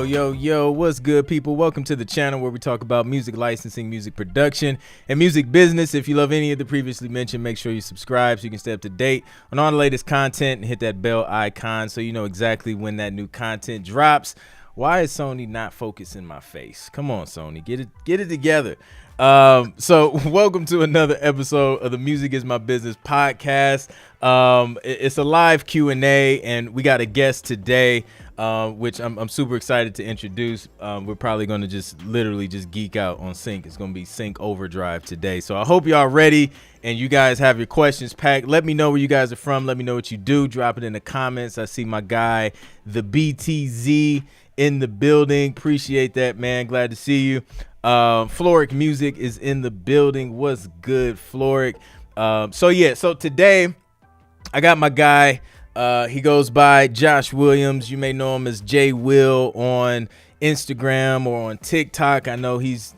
Yo, what's good, people? Welcome to the channel where we talk about music licensing, music production, and music business. If you love any of the previously mentioned, make sure you subscribe so you can stay up to date on all the latest content and hit that bell icon so you know exactly when that new content drops. Why is Sony not focusing my face? Come on, Sony, get it together. So welcome to another episode of the Music is My Business podcast. It's a live Q&A, and we got a guest today, which I'm super excited to introduce. We're probably going to just geek out on sync. It's going to be sync overdrive today. So I hope y'all ready and you guys have your questions packed. Let me know where you guys are from. Let me know what you do. Drop it in the comments. I see my guy, the BTZ, in the building. Appreciate that, man. Glad to see you. Floric Music is in the building. What's good, Floric? So today I got my guy. He goes by Josh Williams. You may know him as J Will on Instagram or on TikTok. I know he's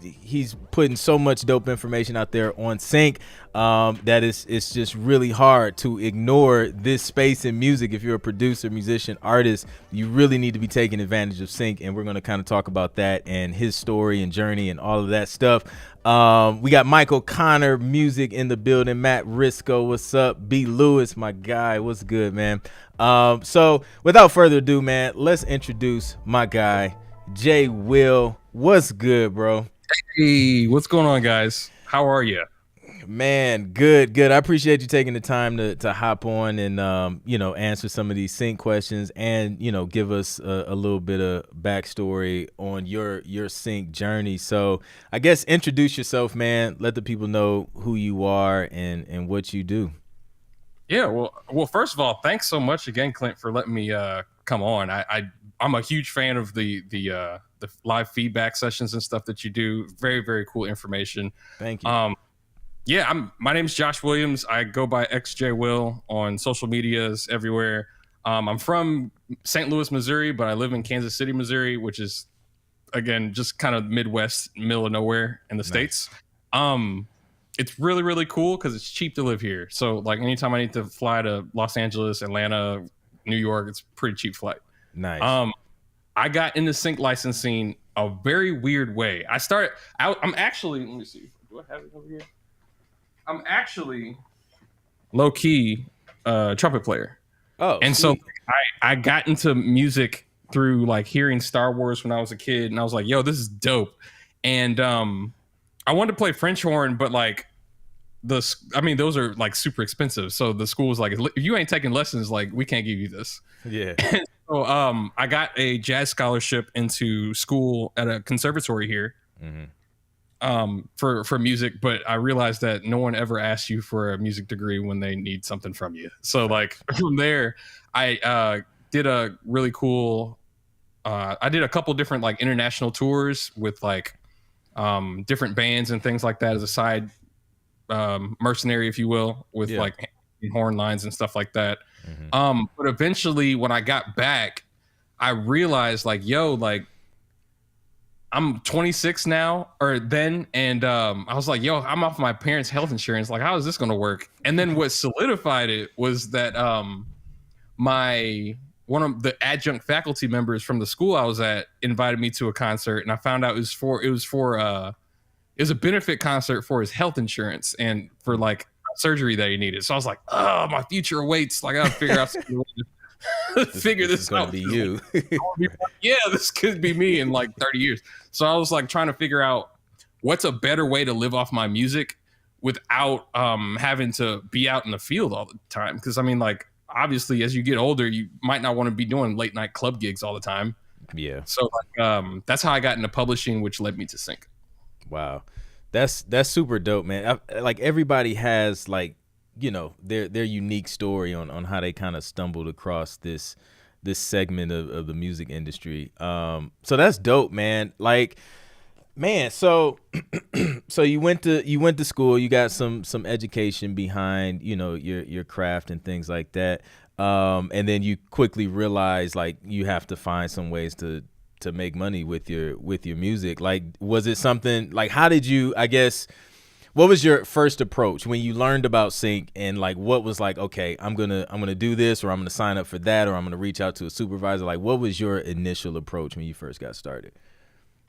putting so much dope information out there on sync that it's just really hard to ignore this space in music. If you're a producer, musician, artist, you really need to be taking advantage of sync, and we're going to kind of talk about that and his story and journey and all of that stuff. We got Michael Connor Music in the building. Matt Risco, what's up? B Lewis, my guy, what's good, man? So without further ado, man, let's introduce my guy, J Will. What's good, bro? Hey, what's going on, guys? How are you? Man, good. I appreciate you taking the time to hop on and answer some of these sync questions and give us a little bit of backstory on your sync journey. So I guess introduce yourself, man. Let the people know who you are and what you do. Yeah, well, first of all, thanks so much again, Clint, for letting me come on. I'm a huge fan of the live feedback sessions and stuff that you do. Very, very cool information. Thank you. My name's Josh Williams. I go by XJ Will on social medias everywhere. I'm from St. Louis, Missouri, but I live in Kansas City, Missouri, which is, again, just kind of Midwest, middle of nowhere in the States. It's really, really cool because it's cheap to live here. So, like, anytime I need to fly to Los Angeles, Atlanta, New York, it's a pretty cheap flight. Nice. I got into sync licensing a very weird way. I'm actually, let me see. Do I have it over here? I'm actually low-key trumpet player. Oh, and sweet. So I got into music through like hearing Star Wars when I was a kid, and I was like, yo, this is dope. And I wanted to play French horn, but like those are like super expensive. So the school was like, if you ain't taking lessons, like we can't give you this. Yeah. So I got a jazz scholarship into school at a conservatory here. Mm-hmm. For music, but I realized that no one ever asks you for a music degree when they need something from you. So like from there, I did a really cool, I did a couple different like international tours with like different bands and things like that as a side mercenary, if you will, with like horn lines and stuff like that. Mm-hmm. But eventually when I got back, I realized like, yo, like, I'm 26 now, and I was like, yo, I'm off my parents' health insurance. Like, how is this going to work? And then what solidified it was that one of the adjunct faculty members from the school I was at invited me to a concert, and I found out it was a benefit concert for his health insurance and for like surgery that he needed. So I was like, oh, my future awaits. Like, I got to figure out something figure this out. Be you. Yeah, this could be me in like 30 years. So I was like trying to figure out what's a better way to live off my music without having to be out in the field all the time. Because I mean, like, obviously, as you get older, you might not want to be doing late night club gigs all the time. Yeah. So like, that's how I got into publishing, which led me to sync. Wow, that's super dope, man. Like everybody has like, their unique story on how they kind of stumbled across this segment of the music industry. So that's dope, man. Like, man, so you went to school, you got some education behind, your craft and things like that. And then you quickly realized like you have to find some ways to make money with your music. Like, was it something like, how did you, I guess, What was your first approach when you learned about sync, and like what was like, okay, I'm gonna do this, or I'm gonna sign up for that, or I'm gonna reach out to a supervisor? Like, what was your initial approach when you first got started?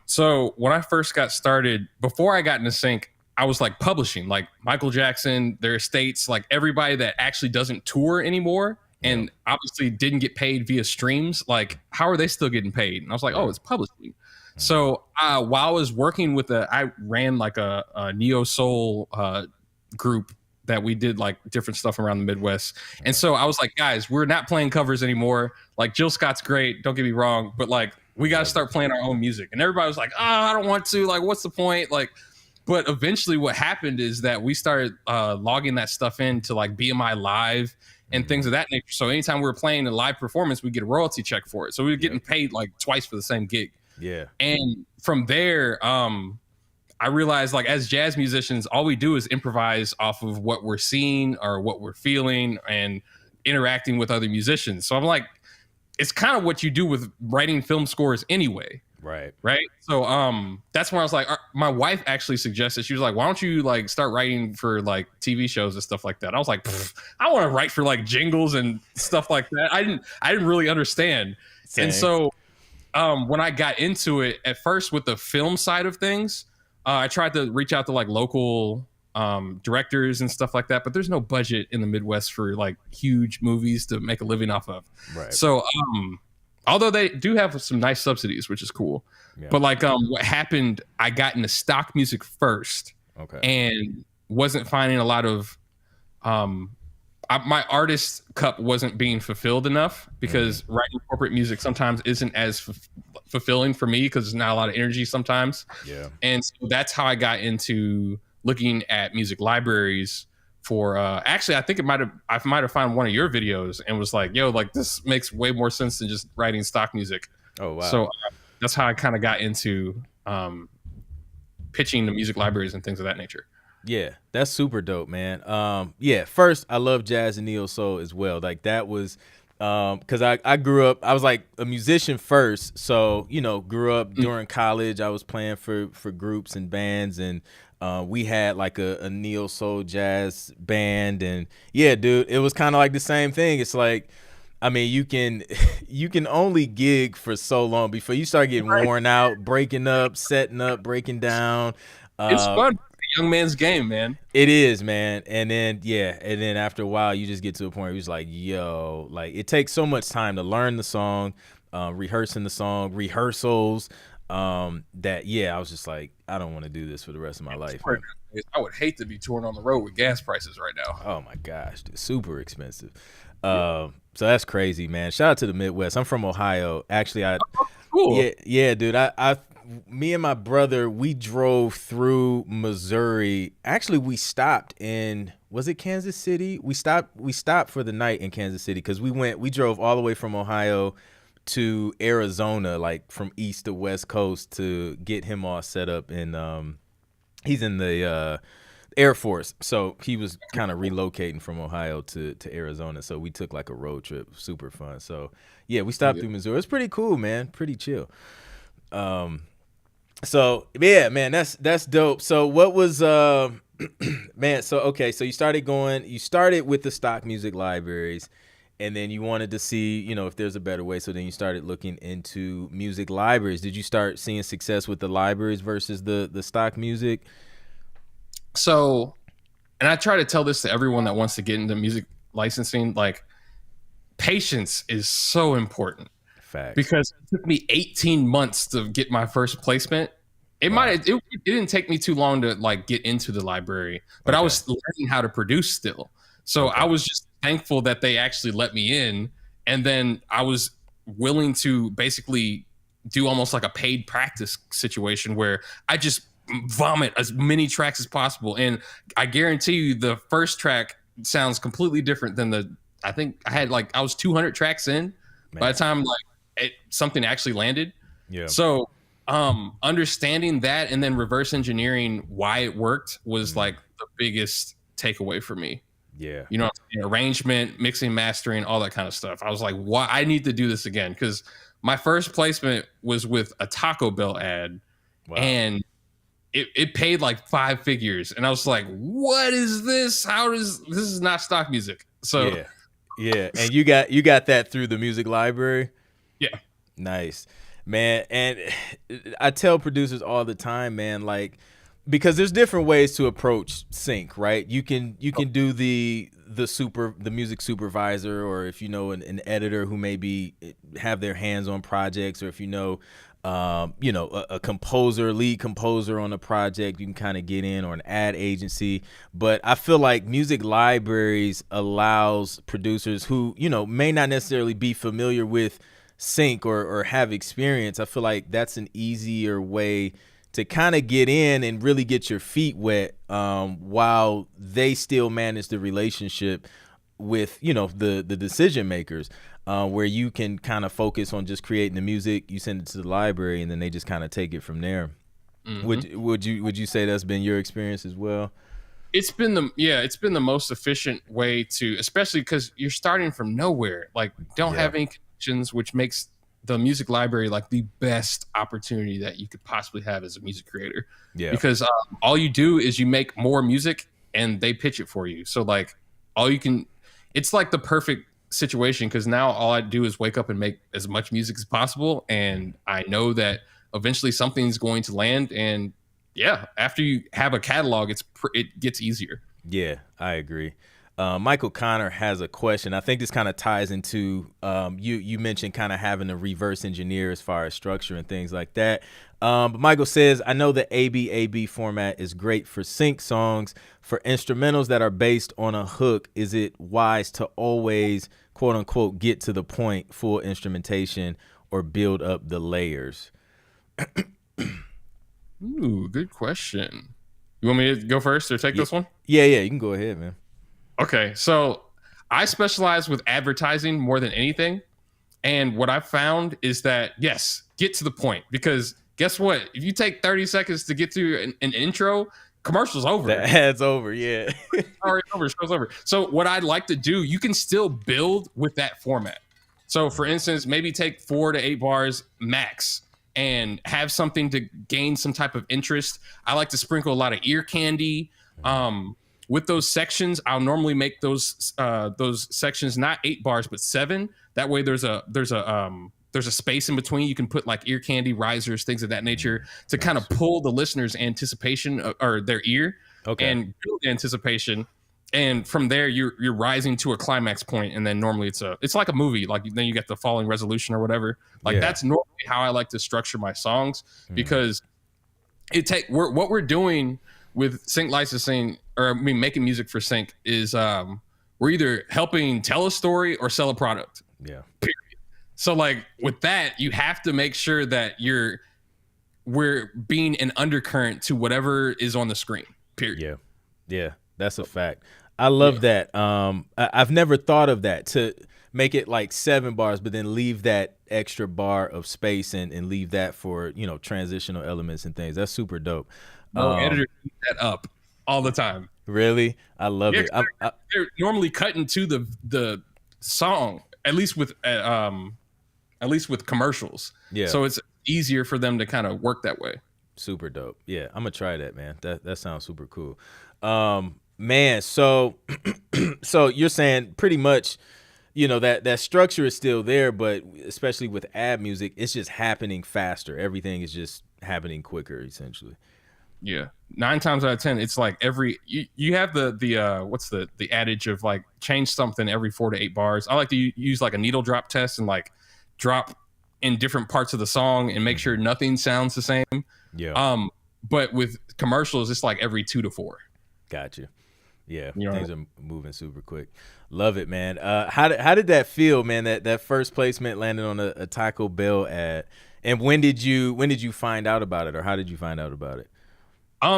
So when I first got started, before I got into sync, I was like publishing, like Michael Jackson, their estates, like everybody that actually doesn't tour anymore and obviously didn't get paid via streams. Like, how are they still getting paid? And I was like, oh, it's publishing. So while I was working with I ran like a neo soul group that we did like different stuff around the Midwest. And so I was like, guys, we're not playing covers anymore. Like Jill Scott's great, don't get me wrong, but like we got to start playing our own music. And everybody was like, oh, I don't want to. Like, what's the point? Like, but eventually what happened is that we started logging that stuff into like BMI Live and things of that nature. So anytime we were playing a live performance, we get a royalty check for it. So we were getting paid like twice for the same gig. Yeah. And from there, I realized like as jazz musicians, all we do is improvise off of what we're seeing or what we're feeling and interacting with other musicians. So I'm like, it's kind of what you do with writing film scores anyway. Right. So that's when I was like, my wife actually suggested, she was like, why don't you like start writing for like TV shows and stuff like that? I was like, I want to write for like jingles and stuff like that. I didn't really understand. Same. And so when I got into it at first with the film side of things, I tried to reach out to like local directors and stuff like that, but there's no budget in the Midwest for like huge movies to make a living off of. Right. So although they do have some nice subsidies, which is cool. Yeah. But like what happened, I got into stock music first. Okay. And wasn't finding a lot of my artist cup wasn't being fulfilled enough because writing corporate music sometimes isn't as fulfilling for me because there's not a lot of energy sometimes. Yeah. And so that's how I got into looking at music libraries for actually I think I might have found one of your videos and was like, yo, like this makes way more sense than just writing stock music. Oh wow. So that's how I kind of got into pitching the music libraries and things of that nature. Yeah, that's super dope, man. Yeah, first I love jazz and neo soul as well. Like that was because I grew up, I was like a musician first, so you know, grew up during college. I was playing for groups and bands, and we had like a neo soul jazz band, and yeah, dude, it was kind of like the same thing. It's like, I mean, you can only gig for so long before you start getting worn out, breaking up, setting up, breaking down. It's fun. Young man's game, man. It is, man. And then after a while you just get to a point where you're like, yo, like it takes so much time to learn the song, rehearsing the song, rehearsals, that I was just like, I don't want to do this for the rest of my life. I would hate to be touring on the road with gas prices right now. Oh my gosh, dude, super expensive. So that's crazy, man. Shout out to the Midwest. I'm from Ohio. Actually, cool. Yeah, dude. Me and my brother, we drove through Missouri. Actually, we stopped in, was it Kansas City? We stopped for the night in Kansas City because we drove all the way from Ohio to Arizona, like from east to west coast, to get him all set up. And he's in the Air Force, so he was kind of relocating from Ohio to Arizona. So we took like a road trip, super fun. So yeah, we stopped through Missouri. It's pretty cool, man. Pretty chill. So yeah, man, that's dope. So what was man, so okay, so you started with the stock music libraries, and then you wanted to see, you know, if there's a better way. So then you started looking into music libraries. Did you start seeing success with the libraries versus the stock music? So, and I try to tell this to everyone that wants to get into music licensing, like patience is so important. Fact. Because it took me 18 months to get my first placement. It didn't take me too long to like get into the library, but I was learning how to produce still. So I was just thankful that they actually let me in, and then I was willing to basically do almost like a paid practice situation where I just vomit as many tracks as possible, and I guarantee you the first track sounds completely different than I think I was 200 tracks in by the time something actually landed. Yeah. So understanding that and then reverse engineering why it worked was like the biggest takeaway for me. Yeah. You know, arrangement, mixing, mastering, all that kind of stuff. I was like, why I need to do this again? Because my first placement was with a Taco Bell ad. Wow. And it paid like 5 figures, and I was like, what is this? How does this is not stock music? So Yeah. Yeah. And you got that through the music library? yeah. Nice, man. And I tell producers all the time, man, like, because there's different ways to approach sync, right? You can do the music supervisor, or if you know an editor who maybe have their hands on projects, or if a composer, lead composer on a project, you can kind of get in, or an ad agency. But I feel like music libraries allows producers who, may not necessarily be familiar with sync or have experience. I feel like that's an easier way to kind of get in and really get your feet wet, while they still manage the relationship with the decision makers, where you can kind of focus on just creating the music. You send it to the library, and then they just kind of take it from there. Mm-hmm. Would you say that's been your experience as well? It's been the most efficient way to, especially because you're starting from nowhere, like don't Yeah. have any connections, which makes the music library like the best opportunity that you could possibly have as a music creator. Yeah. Because all you do is you make more music and they pitch it for you. So like all you can, it's like the perfect situation, because now all I do is wake up and make as much music as possible, and I know that eventually something's going to land. And yeah, after you have a catalog, it gets easier. Yeah, I agree. Michael Connor has a question. I think this kind of ties into, you mentioned kind of having to reverse engineer as far as structure and things like that. But Michael says, I know the ABAB format is great for sync songs. For instrumentals that are based on a hook, is it wise to always, quote unquote, get to the point, full instrumentation, or build up the layers? Ooh, good question. You want me to go first or take this one? Yeah, you can go ahead, man. Okay, so I specialize with advertising more than anything. And what I found is that, yes, get to the point. Because guess what? If you take 30 seconds to get through an intro, commercial's over. The ad's over, yeah. Sorry, show's over. So what I'd like to do, you can still build with that format. So for instance, maybe take 4 to 8 bars max and have something to gain some type of interest. I like to sprinkle a lot of ear candy. With those sections, I'll normally make those sections not 8 bars but 7. That way, there's a space in between. You can put like ear candy, risers, things of that nature to kind of pull the listener's anticipation or their ear, and build anticipation. And from there, you're rising to a climax point, and then normally it's like a movie. Like then you get the falling resolution or whatever. Like that's normally how I like to structure my songs, because what we're doing with sync licensing, or making music for sync, is we're either helping tell a story or sell a product. Yeah. Period. So like with that, you have to make sure that we're being an undercurrent to whatever is on the screen. Period. Yeah, that's a fact. I love that. I've never thought of that, to make it like 7 bars, but then leave that extra bar of space and leave that for, transitional elements and things. That's super dope. Editors eat that up all the time. Really? I love it. They're normally cutting to the song, at least with commercials. Yeah. So it's easier for them to kind of work that way. Super dope. Yeah, I'm gonna try that, man. That sounds super cool. Man, so so you're saying pretty much, that structure is still there, but especially with ad music, it's just happening faster. Everything is just happening quicker, essentially. Yeah, 9 times out of 10, it's like you have the what's the adage of like change something every 4 to 8 bars. I like to use like a needle drop test and like drop in different parts of the song and make sure nothing sounds the same. Yeah. But with commercials, it's like every 2 to 4. Gotcha. Yeah, You know, things are moving super quick. Love it, man. How did that feel, man? That first placement landed on a Taco Bell ad, and when did you find out about it, or how did you find out about it?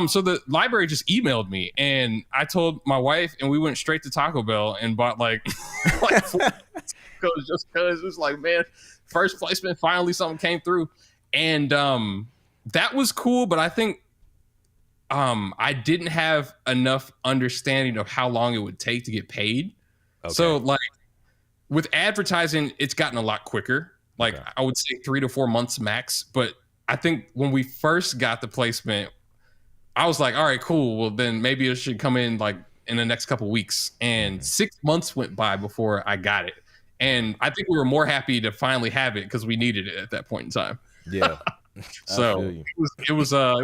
So the library just emailed me, and I told my wife, and we went straight to Taco Bell and bought like 4 tacos, just because it was like, man, first placement, finally something came through, and that was cool. But I think I didn't have enough understanding of how long it would take to get paid. Okay. So like with advertising, it's gotten a lot quicker. Like I would say 3 to 4 months max. But I think when we first got the placement, I was like, all right, cool. Well, then maybe it should come in like in the next couple weeks. And 6 months went by before I got it. And I think we were more happy to finally have it because we needed it at that point in time. Yeah. I feel So you. it was a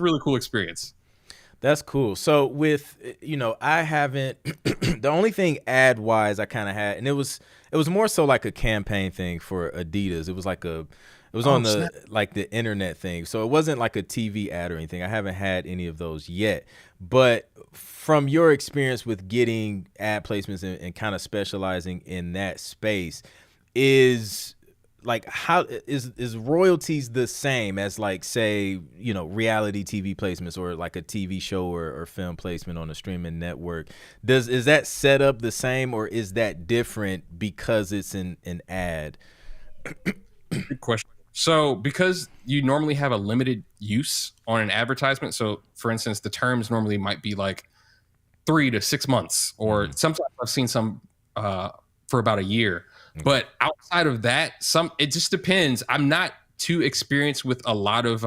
really cool experience. That's cool. So with, I haven't the only thing ad wise I kind of had, and it was more so like a campaign thing for Adidas. It was on the like the internet thing. So it wasn't like a TV ad or anything. I haven't had any of those yet. But from your experience with getting ad placements and kind of specializing in that space, is like how is royalties the same as like say reality TV placements or like a TV show or film placement on a streaming network? Is that set up the same or is that different because it's an ad? Good question. So because you normally have a limited use on an advertisement, so for instance, the terms normally might be like 3 to 6 months, or sometimes I've seen some for about a year. But outside of that, it just depends. I'm not too experienced with a lot of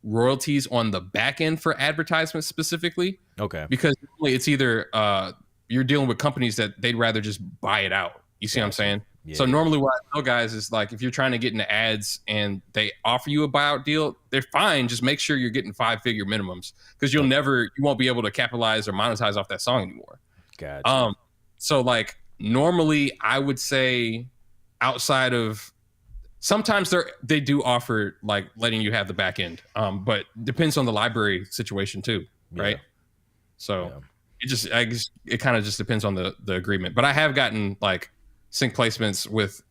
royalties on the back end for advertisements specifically. Okay. Because normally it's either you're dealing with companies that they'd rather just buy it out. You see what I'm saying? Yeah. So normally what I tell guys is like, if you're trying to get into ads and they offer you a buyout deal, they're fine. Just make sure you're getting 5-figure minimums because you won't be able to capitalize or monetize off that song anymore. Gotcha. So like normally I would say outside of sometimes they do offer like letting you have the back end. But depends on the library situation too. Right. So it kind of just depends on the agreement, but I have gotten like sync placements with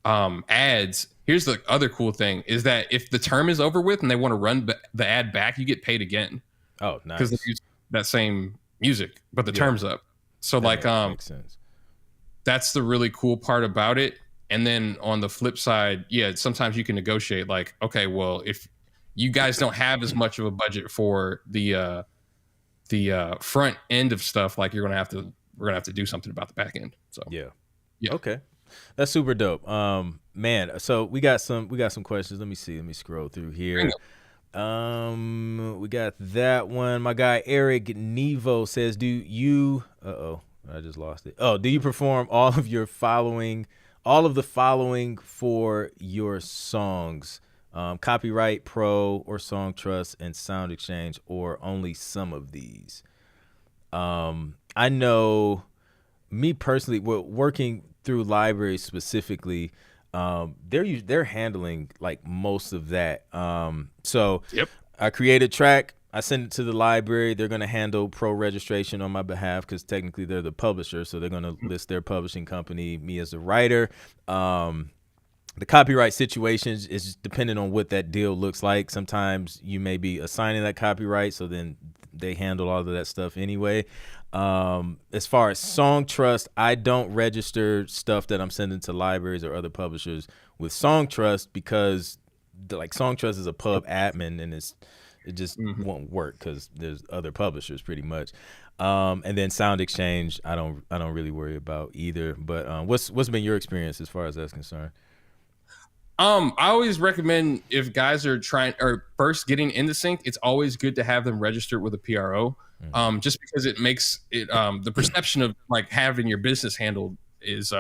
ads. Here's the other cool thing is that if the term is over with and they want to run the ad back, you get paid again. Oh, nice. Because they use that same music, but the term's up. So that makes sense. That's the really cool part about it. And then on the flip side, sometimes you can negotiate like, okay, well, if you guys don't have as much of a budget for the front end of stuff, like we're gonna have to do something about the back end. So yeah. Okay, that's super dope. Man, so we got some questions. Let me scroll through here. We got that one. My guy Eric Nevo says, do you I just lost it. Oh, do you perform all of the following for your songs? Copyright, Pro, or Song Trust and Sound Exchange, or only some of these? I know me personally, working through libraries specifically, they're handling like most of that. So I create a track, I send it to the library. They're going to handle pro registration on my behalf because technically they're the publisher. So they're going to list their publishing company, me as the writer. The copyright situations is dependent on what that deal looks like. Sometimes you may be assigning that copyright, so then they handle all of that stuff anyway. As far as Song Trust, I don't register stuff that I'm sending to libraries or other publishers with Song Trust because Song Trust is a pub admin and it just won't work because there's other publishers pretty much. And then Sound Exchange, I don't really worry about either. But what's been your experience as far as that's concerned? I always recommend if guys are trying or first getting into sync, it's always good to have them registered with a PRO. Just because it makes it the perception of like having your business handled is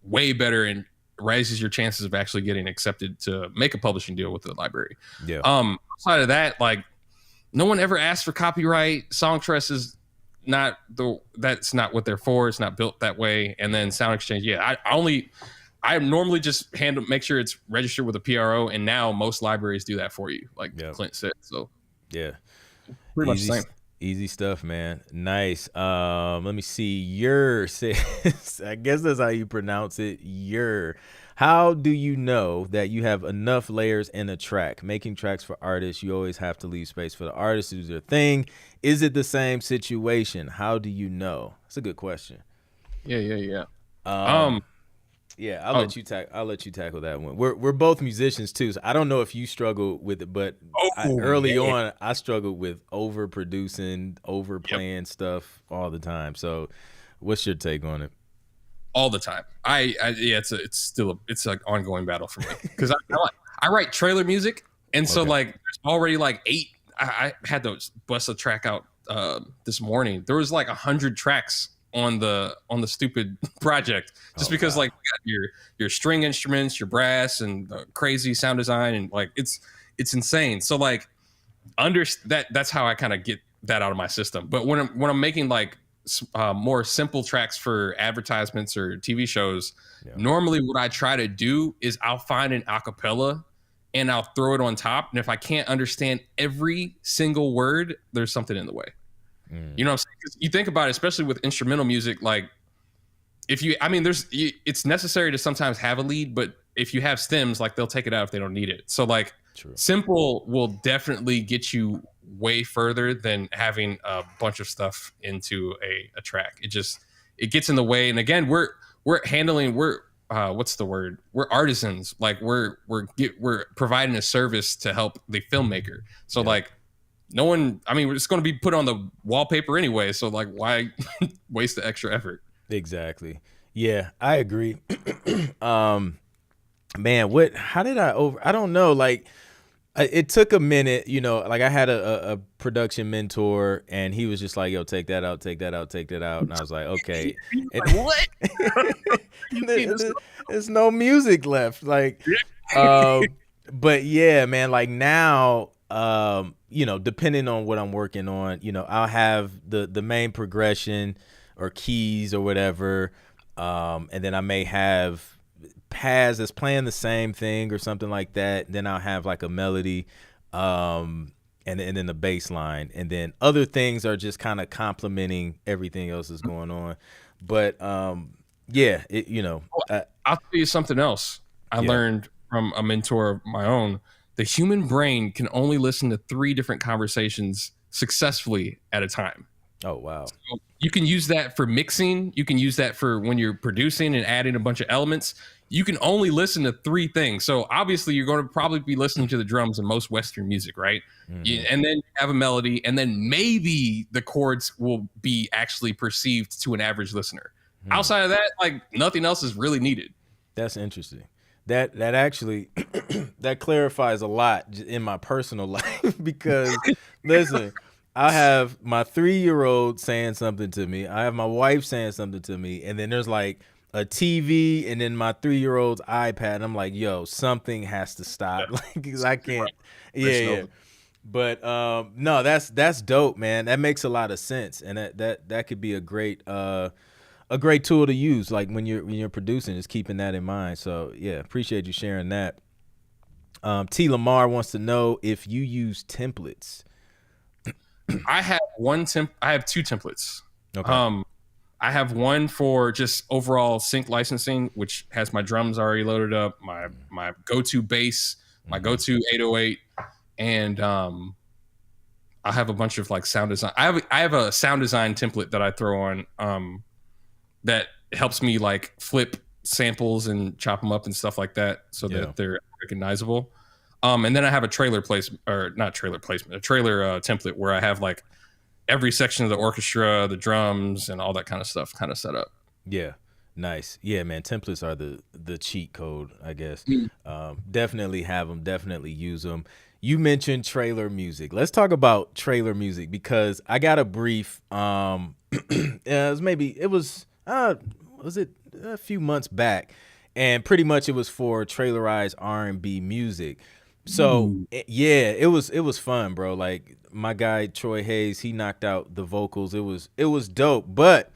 way better and raises your chances of actually getting accepted to make a publishing deal with the library. Outside of that, like no one ever asked for copyright. Song Trust is that's not what they're for. It's not built that way. And then Sound Exchange, I normally just make sure it's registered with a PRO, and now most libraries do that for you, like Clint said. So pretty much the same. Easy stuff, man. Nice. Let me see. Says, I guess that's how you pronounce it. How do you know that you have enough layers in a track? Making tracks for artists, you always have to leave space for the artist to do their thing. Is it the same situation? How do you know? That's a good question. Yeah. I'll let you tackle that one. We're both musicians too, so I don't know if you struggle with it, but early on I struggled with overproducing, overplaying stuff all the time. So, what's your take on it? All the time. It's like ongoing battle for me because I write trailer music, and so like there's already like 8 I had to bust a track out this morning. There was like 100 tracks on the stupid project, just because wow. like you got your string instruments, your brass, and crazy sound design, and like it's insane. So like that's how I kind of get that out of my system. But when I'm making like more simple tracks for advertisements or TV shows, normally what I try to do is I'll find an acapella and I'll throw it on top. And if I can't understand every single word, there's something in the way. You know what I'm saying? 'Cause you think about it, especially with instrumental music, like if you, I mean, it's necessary to sometimes have a lead, but if you have stems, like they'll take it out if they don't need it. So like simple will definitely get you way further than having a bunch of stuff into a track. It gets in the way. And again, we're what's the word? We're artisans. Like we're providing a service to help the filmmaker. So like no one, I mean, it's going to be put on the wallpaper anyway. So like why waste the extra effort? Exactly. Yeah, I agree. Man, how did I don't know. Like it took a minute, you know, like I had a production mentor and he was just like, yo, take that out, take that out, take that out. And I was like, okay. Like, what? There's no music left. Like, but yeah, man, like now, you know, depending on what I'm working on, you know, I'll have the main progression or keys or whatever. And then I may have pads that's playing the same thing or something like that. Then I'll have like a melody, and then the bass line. And then other things are just kind of complementing everything else that's going on. But yeah, you know. I'll tell you something else I learned from a mentor of my own. The human brain can only listen to 3 different conversations successfully at a time. Oh, wow. So you can use that for mixing. You can use that for when you're producing and adding a bunch of elements. You can only listen to 3 things. So obviously you're going to probably be listening to the drums in most Western music, right? And then you have a melody, and then maybe the chords will be actually perceived to an average listener. Outside of that, like nothing else is really needed. That's interesting. That actually that clarifies a lot in my personal life because listen, I have my 3-year-old saying something to me. I have my wife saying something to me, and then there's like a TV, and then my 3-year-old's iPad. And I'm like, yo, something has to stop, like because I can't. Yeah. But no, that's dope, man. That makes a lot of sense, and that could be a great tool to use, like when you're producing, just keeping that in mind. So yeah, appreciate you sharing that. T Lamar wants to know if you use templates. I have I have 2 templates. Okay. I have one for just overall sync licensing, which has my drums already loaded up, my go-to bass, my go-to 808, and I have a bunch of like sound design. I have a sound design template that I throw on that helps me like flip samples and chop them up and stuff like that so that they're recognizable. And then I have a trailer placement, or not trailer placement, a trailer template where I have like every section of the orchestra, the drums, and all that kind of stuff kind of set up. Yeah. Nice. Yeah, man. Templates are the cheat code, I guess. Definitely have them. Definitely use them. You mentioned trailer music. Let's talk about trailer music because I got a brief. It was a few months back, and pretty much it was for trailerized R&B music. So it was fun, bro. Like my guy Troy Hayes, he knocked out the vocals. It was dope. But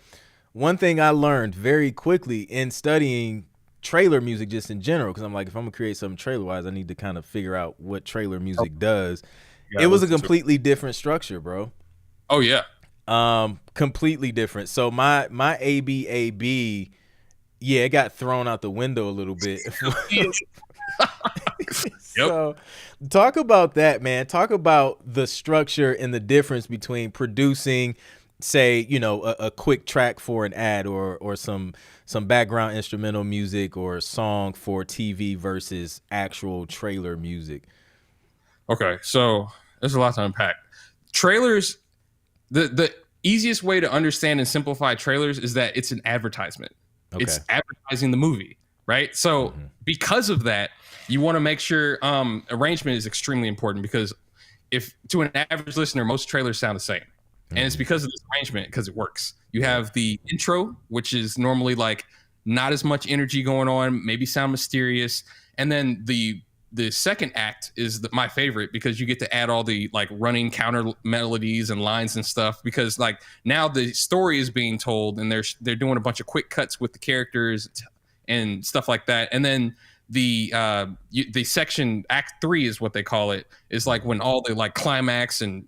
one thing I learned very quickly in studying trailer music just in general, because I'm like, if I'm gonna create something trailer wise, I need to kind of figure out what trailer music does. It was a completely different structure, bro. Oh yeah. Completely different. So my ABAB, it got thrown out the window a little bit. So talk about that, man. Talk about the structure and the difference between producing, say, you know, a quick track for an ad or some background instrumental music or a song for TV versus actual trailer music. Okay, so there's a lot to unpack. Trailers, the easiest way to understand and simplify trailers is that it's an advertisement. Okay. It's advertising the movie, right? So because of that, you want to make sure arrangement is extremely important, because if to an average listener, most trailers sound the same. And it's because of this arrangement, because it works. You have the intro, which is normally like not as much energy going on, maybe sound mysterious. And then the second act is my favorite, because you get to add all the like running counter melodies and lines and stuff, because like now the story is being told and they're doing a bunch of quick cuts with the characters and stuff like that. And then the section act 3 is what they call it, is like when all the like climax and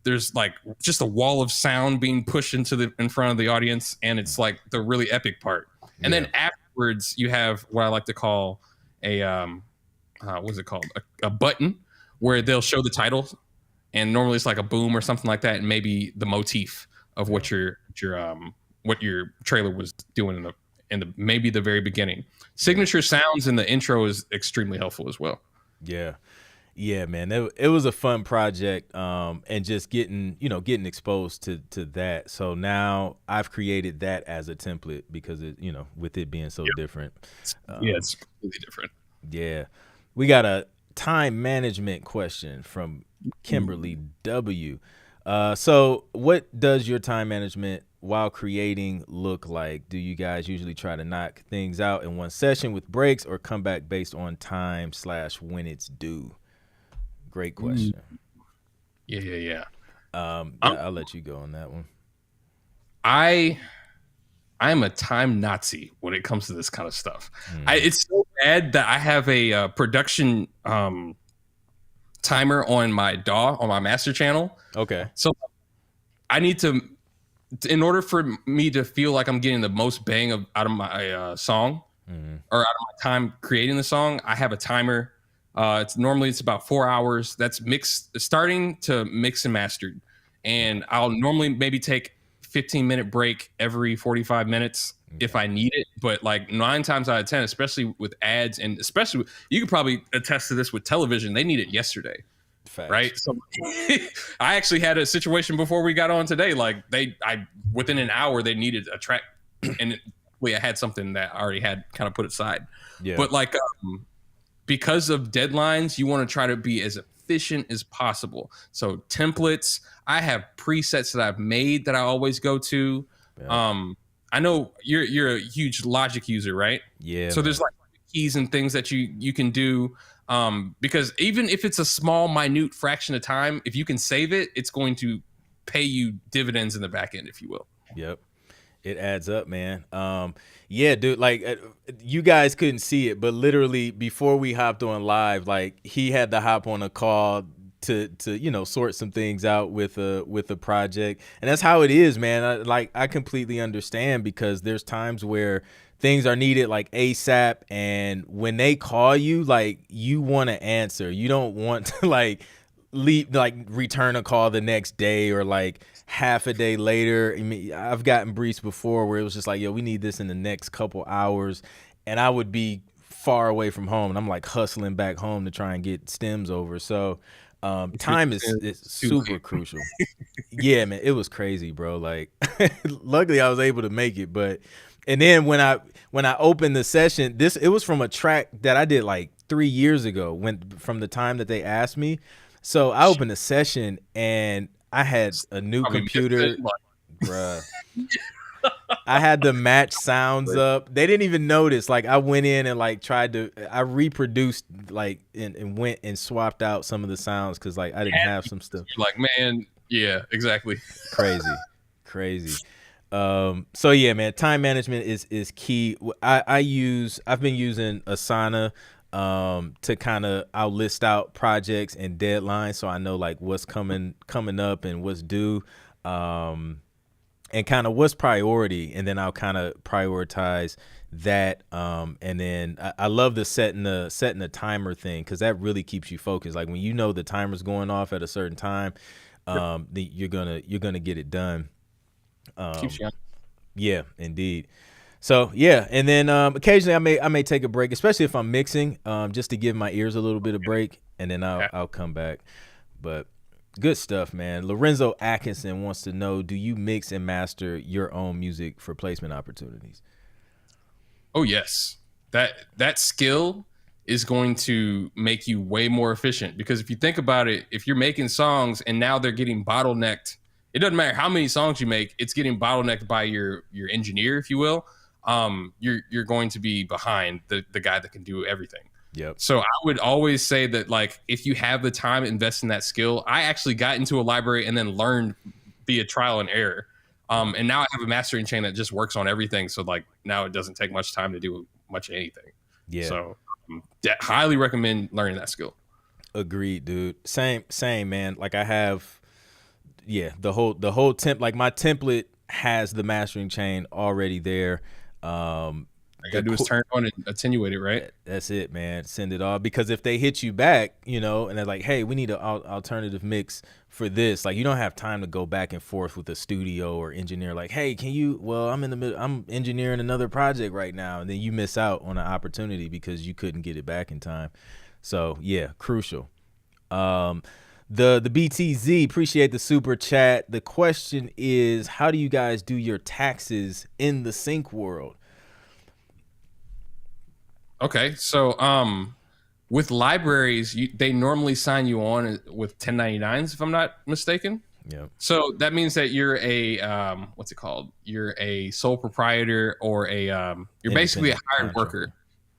there's like just a wall of sound being pushed in front of the audience, and it's like the really epic part. And then afterwards you have what I like to call a what's it called, a button where they'll show the title, and normally it's like a boom or something like that, and maybe the motif of what your trailer was doing in the maybe the very beginning. Signature sounds in the intro is extremely helpful as well. Yeah, man, it was a fun project, and just getting exposed to that. So now I've created that as a template, because it, with it being so different. It's completely different. Yeah, we got a time management question from Kimberly W. So what does your time management while creating look like? Do you guys usually try to knock things out in one session with breaks, or come back based on time / when it's due? Great question. Yeah. I'll let you go on that one. I'm a time Nazi when it comes to this kind of stuff. It's so bad that I have a production timer on my DAW, on my master channel. Okay. So I need to, in order for me to feel like I'm getting the most bang out of my song, or out of my time creating the song, I have a timer. It's about 4 hours. That's starting to mix and mastered. And I'll normally maybe take 15-minute break every 45 minutes if I need it. But like 9 times out of 10, especially with ads, and especially you could probably attest to this with television, they need it yesterday. Facts. Right. So I actually had a situation before we got on today. Like within an hour, they needed a track, and I had something that I already had kind of put aside. Yeah. But like, because of deadlines, you want to try to be as efficient as possible. So templates, I have presets that I've made that I always go to. Yeah. I know you're a huge Logic user, right? Yeah. So there's like keys and things that you can do. Because even if it's a small, minute fraction of time, if you can save it, it's going to pay you dividends in the back end, if you will. Yep. It adds up, man. Yeah, dude, like you guys couldn't see it, but literally before we hopped on live, like he had to hop on a call to sort some things out with a project. And that's how it is, man. I completely understand, because there's times where things are needed like ASAP, and when they call you, like you want to answer. You don't want to return a call the next day or like half a day later. I mean, I've gotten briefs before where it was just like, yo, we need this in the next couple hours, and I would be far away from home, and I'm like hustling back home to try and get stems over. So time is super crucial. Yeah, man, it was crazy, bro. Like luckily I was able to make it, and then when I opened the session, it was from a track that I did like 3 years ago, from the time that they asked me. So I opened the session and I had a new computer, bruh. I had the match sounds up. They didn't even notice. Like I went in and like I reproduced like and went and swapped out some of the sounds, because like I didn't have some stuff. You're like, man, yeah, exactly. Crazy. So yeah, man, time management is key. I've been using Asana to kind of, I'll list out projects and deadlines, so I know like what's coming up and what's due, and kind of what's priority, and then I'll kind of prioritize that. And then I love the setting the timer thing, because that really keeps you focused. Like when you know the timer's going off at a certain time, you're gonna get it done. Keeps you on. Yeah, indeed. So yeah, and then occasionally I may take a break, especially if I'm mixing, just to give my ears a little bit of break, and then I'll come back. But good stuff, man. Lorenzo Atkinson wants to know, do you mix and master your own music for placement opportunities? Oh yes, that skill is going to make you way more efficient. Because if you think about it, if you're making songs and now they're getting bottlenecked, it doesn't matter how many songs you make, it's getting bottlenecked by your engineer, if you will. You're going to be behind the guy that can do everything. Yep. So I would always say that, like, if you have the time, invest in that skill. I actually got into a library and then learned via trial and error. And now I have a mastering chain that just works on everything. So like now it doesn't take much time to do much of anything. Yeah. So highly recommend learning that skill. Agreed, dude. Same, man. Like I have, the whole like my template has the mastering chain already there. All you gotta do is turn it on and attenuate it, right? That's it, man. Send it all, because if they hit you back, and they're like, hey, we need an alternative mix for this, like you don't have time to go back and forth with a studio or engineer like, hey, can you, well, I'm in the middle, I'm engineering another project right now, and then you miss out on an opportunity because you couldn't get it back in time. So yeah, crucial. The BTZ, appreciate the super chat. The question is, how do you guys do your taxes in the sync world? Okay, so with libraries, they normally sign you on with 1099s, if I'm not mistaken. Yeah. So that means that you're a what's it called? You're a sole proprietor, or you're basically a hired worker,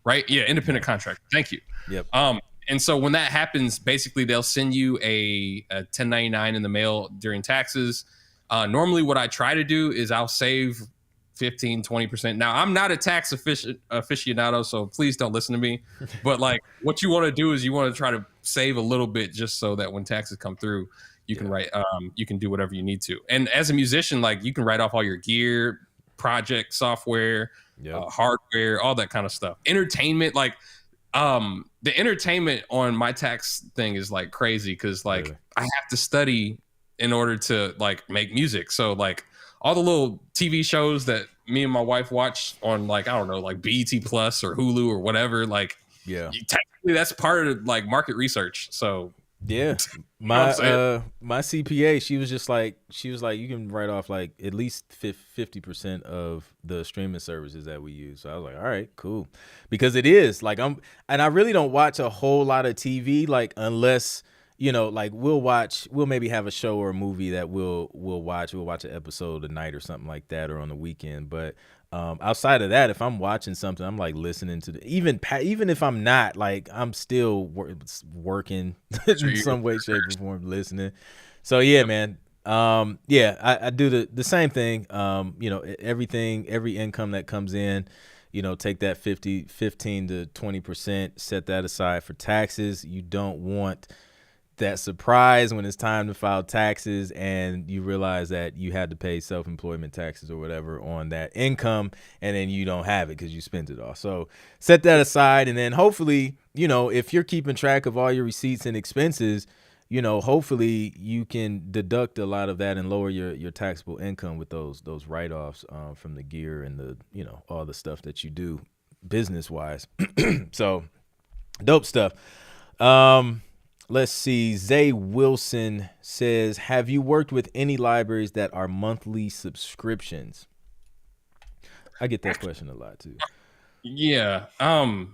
right? Yeah, independent contractor. Thank you. Yep. And so when that happens, basically they'll send you a 1099 in the mail during taxes. Normally, what I try to do is I'll save 15-20%. Now, I'm not a tax aficionado, so please don't listen to me. But like, what you want to do is you want to try to save a little bit, just so that when taxes come through, you can write, you can do whatever you need to. And as a musician, like, you can write off all your gear, project software, hardware, all that kind of stuff. Entertainment, like, the entertainment on my tax thing is like crazy, because like I have to study in order to like make music. So like all the little TV shows that me and my wife watch on, like, I don't know, like BET Plus or Hulu or whatever, like, technically that's part of like market research. So yeah, my CPA, she was like, you can write off like at least 50% of the streaming services that we use. So I was like, all right, cool, because it is like and I really don't watch a whole lot of TV, like, unless, like we'll maybe have a show or a movie that we'll watch an episode a night or something like that, or on the weekend. But outside of that, if I'm watching something, I'm like listening to even if I'm not, like, I'm still working in some way, shape, or form, listening. So yeah, man. I do the same thing. Every income that comes in, take that 15 to 20%, set that aside for taxes. You don't want that surprise when it's time to file taxes and you realize that you had to pay self-employment taxes or whatever on that income, and then you don't have it because you spent it all. So set that aside, and then hopefully, if you're keeping track of all your receipts and expenses, hopefully you can deduct a lot of that and lower your taxable income with those write-offs from the gear and the all the stuff that you do business wise. So dope stuff. Let's see. Zay Wilson says, have you worked with any libraries that are monthly subscriptions? I get that question a lot too. Yeah. I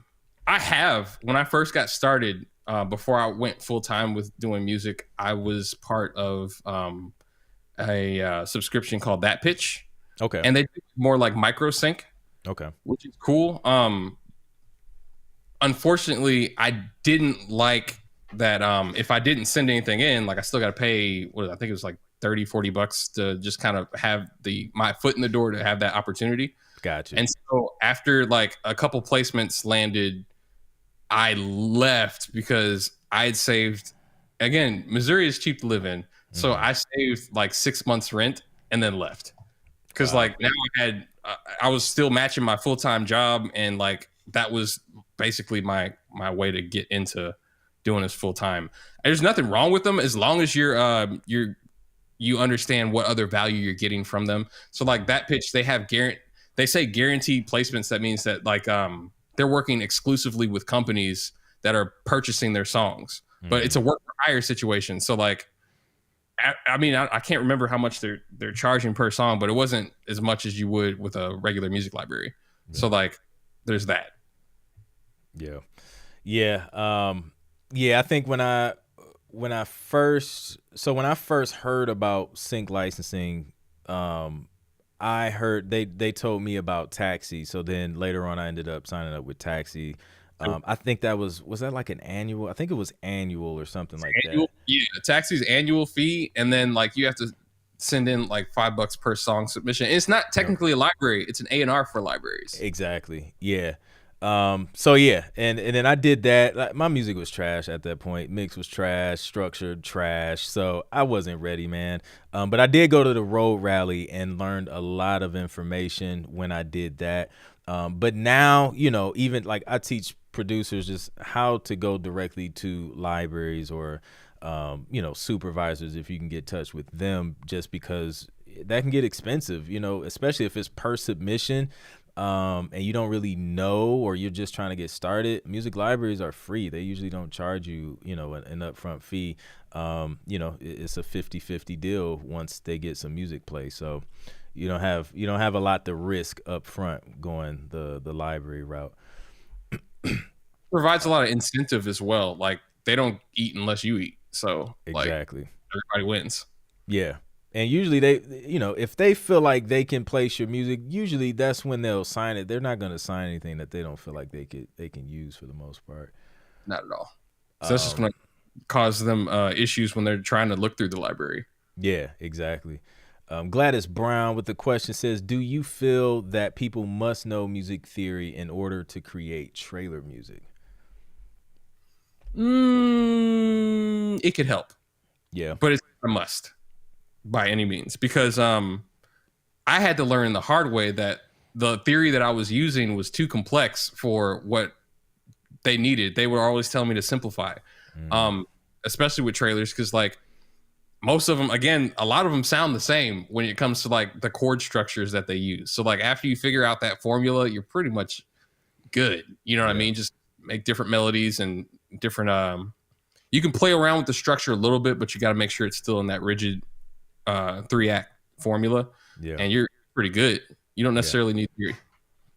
have. When I first got started, before I went full time with doing music, I was part of a subscription called That Pitch. Okay. And they do more like micro sync. Okay. Which is cool. Unfortunately, I didn't like that if I didn't send anything in, like, I still got to pay, I think it was like $30-40 to just kind of have my foot in the door to have that opportunity. Gotcha. And so after like a couple placements landed, I left because I had saved, again, Missouri is cheap to live in. So I saved like 6 months rent and then left. Because like now I was still matching my full-time job, and like that was basically my way to get into doing this full time. There's nothing wrong with them as long as you understand what other value you're getting from them. So like That Pitch, they say guaranteed placements. That means that like they're working exclusively with companies that are purchasing their songs, but it's a work for hire situation. So like, I mean, I can't remember how much they're charging per song, but it wasn't as much as you would with a regular music library. Yeah. So like, there's that. Yeah. Yeah. Yeah, I think when I first heard about sync licensing, um, I heard they told me about Taxi. So then later on, I ended up signing up with Taxi. I think was that like an annual? I think it was annual or something like that. Annual, yeah, Taxi's annual fee, and then like you have to send in like $5 per song submission. And it's not Yep. technically a library; it's an A&R for libraries. Exactly. Yeah. So yeah, and then I did that. Like, my music was trash at that point. Mix was trash, structured trash. So I wasn't ready, man. But I did go to the road rally and learned a lot of information when I did that. But now, even like I teach producers just how to go directly to libraries or supervisors if you can get in touch with them, just because that can get expensive, especially if it's per submission, and you don't really know, or you're just trying to get started. Music libraries are free. They usually don't charge you, an upfront fee. It's a 50-50 deal once they get some music play. So you don't have a lot to risk up front going the library route. Provides a lot of incentive as well. Like they don't eat unless you eat, so like Exactly. everybody wins. Yeah. And usually if they feel like they can place your music, usually that's when they'll sign it. They're not going to sign anything that they don't feel like they can use for the most part. Not at all. So that's just going to cause them issues when they're trying to look through the library. Yeah, exactly. Gladys Brown with the question says, do you feel that people must know music theory in order to create trailer music? It could help, Yeah. but it's a must by any means, because I had to learn the hard way that the theory that I was using was too complex for what they needed. They were always telling me to simplify, especially with trailers, because like most of them, again, a lot of them sound the same when it comes to like the chord structures that they use. So like after you figure out that formula, you're pretty much good. You know what I mean? Just make different melodies and different. You can play around with the structure a little bit, but you got to make sure it's still in that rigid 3-act formula. Yeah. And you're pretty good. You don't Yeah. necessarily need theory.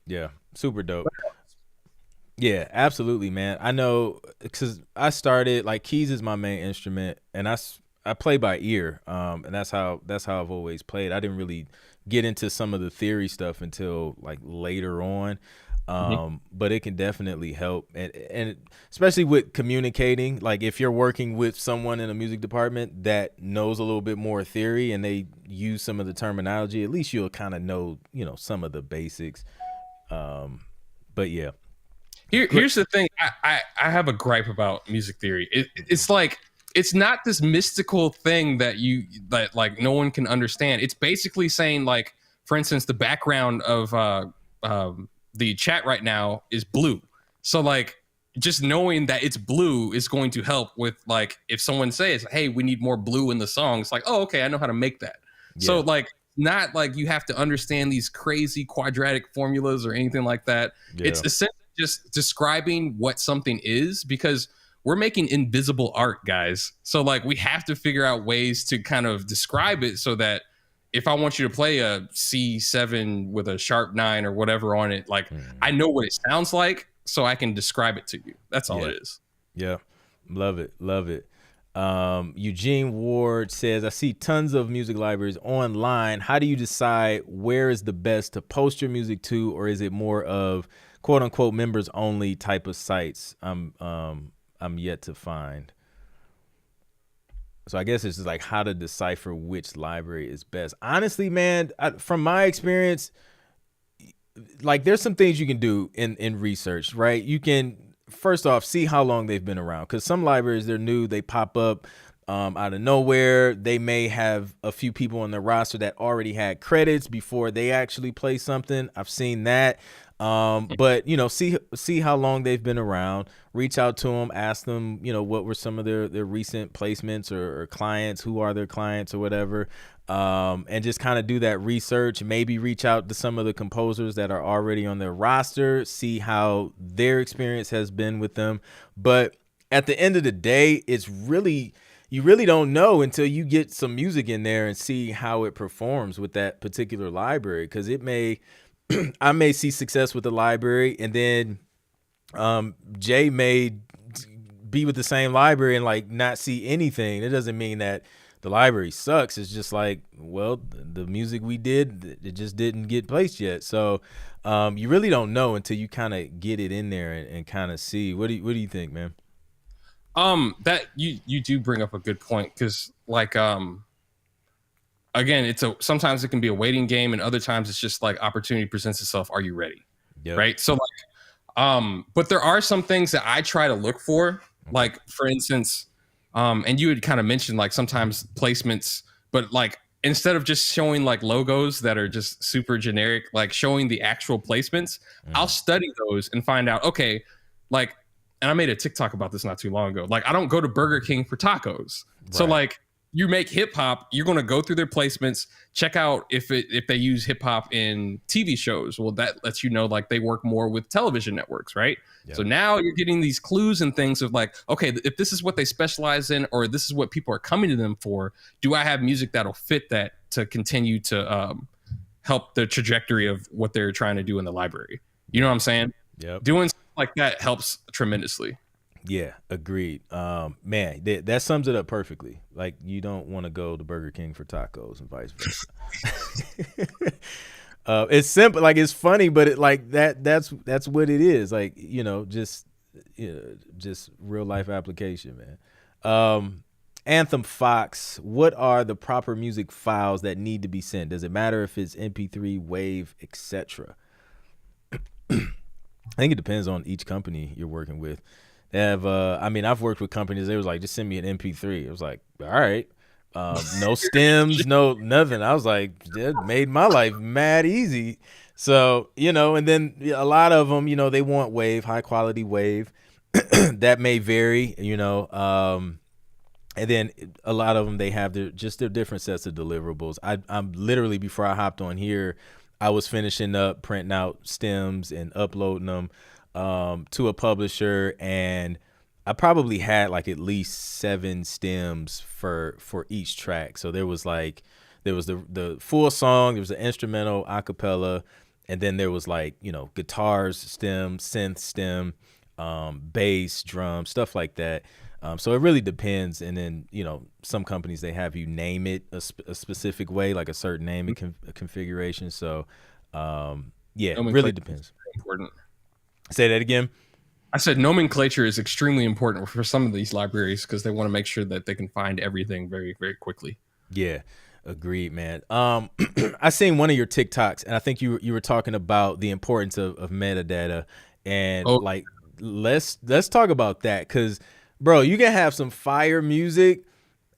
Yeah. Super dope. Yeah, absolutely, man. I know, because I started, like, keys is my main instrument, and I play by ear, and that's how I've always played. I didn't really get into some of the theory stuff until like later on, but it can definitely help, and especially with communicating. Like if you're working with someone in a music department that knows a little bit more theory and they use some of the terminology, at least you'll kind of know, some of the basics. But yeah. Here's the thing. I have a gripe about music theory. It's like it's not this mystical thing that like no one can understand. It's basically saying, like, for instance, the background of the chat right now is blue. So like just knowing that it's blue is going to help with, like, if someone says, "Hey, we need more blue in the song," it's like, "Oh, okay, I know how to make that." Yeah. So like not like you have to understand these crazy quadratic formulas or anything like that. Yeah. It's essentially just describing what something is, because we're making invisible art, guys. So like we have to figure out ways to kind of describe it so that if I want you to play a C7 with a sharp 9 or whatever on it, like I know what it sounds like, so I can describe it to you. That's all it is. Yeah. Love it. Love it. Eugene Ward says, I see tons of music libraries online. How do you decide where is the best to post your music to, or is it more of quote unquote members only type of sites? I'm yet to find. So I guess it's just like how to decipher which library is best. Honestly, man, from my experience, like there's some things you can do in research, right? You can first off see how long they've been around, because some libraries, they're new, they pop up out of nowhere. They may have a few people on their roster that already had credits before they actually play something. I've seen that. But see how long they've been around, reach out to them, ask them, what were some of their recent placements or clients, who are their clients or whatever. And just kind of do that research, maybe reach out to some of the composers that are already on their roster, see how their experience has been with them. But at the end of the day, you really don't know until you get some music in there and see how it performs with that particular library. Because I may see success with the library, and then Jay may be with the same library and like not see anything. It doesn't mean that the library sucks. It's just like, well, the music we did, it just didn't get placed yet. So you really don't know until you kind of get it in there and kind of see. What do you think, man? That you do bring up a good point, because like again, sometimes it can be a waiting game, and other times it's just like opportunity presents itself. Are you ready? Yep. Right. So like, but there are some things that I try to look for, like for instance, and you had kind of mentioned like sometimes placements, but like instead of just showing like logos that are just super generic, like showing the actual placements, I'll study those and find out, okay, like, and I made a TikTok about this not too long ago. Like, I don't go to Burger King for tacos. Right. So like, you make hip hop, you're going to go through their placements, check out if they use hip hop in TV shows. Well, that lets you know like they work more with television networks, right? Yep. So now you're getting these clues and things of like, okay, if this is what they specialize in, or this is what people are coming to them for, do I have music that'll fit that to continue to help the trajectory of what they're trying to do in the library? You know what I'm saying? Yeah. Doing stuff like that helps tremendously. Yeah, agreed. Man, that sums it up perfectly. Like, you don't want to go to Burger King for tacos and vice versa. It's simple, like it's funny, but it like that's what it is. Like, just real life application, man. Anthem Fox, what are the proper music files that need to be sent? Does it matter if it's MP3, WAV, etc.? I think it depends on each company you're working with. They have, I've worked with companies. They was like, just send me an MP3. It was like, all right, no stems, no nothing. I was like, that made my life mad easy. So, and then a lot of them, they want WAV, high quality WAV. That may vary, and then a lot of them, they have their different sets of deliverables. I'm literally, before I hopped on here, I was finishing up printing out stems and uploading them to a publisher, and I probably had like at least 7 stems for each track. So there was the full song, there was the instrumental, acapella, and then there was like, guitars, stem, synth stem, bass, drum, stuff like that. So it really depends. And then, some companies, they have you name it a specific way, like a certain name and configuration. So yeah, it really depends. Important. Say that again. I said nomenclature is extremely important for some of these libraries, because they want to make sure that they can find everything very, very quickly. Yeah, agreed, man. I seen one of your TikToks, and I think you were talking about the importance of metadata, and like let's talk about that, because bro, you can have some fire music,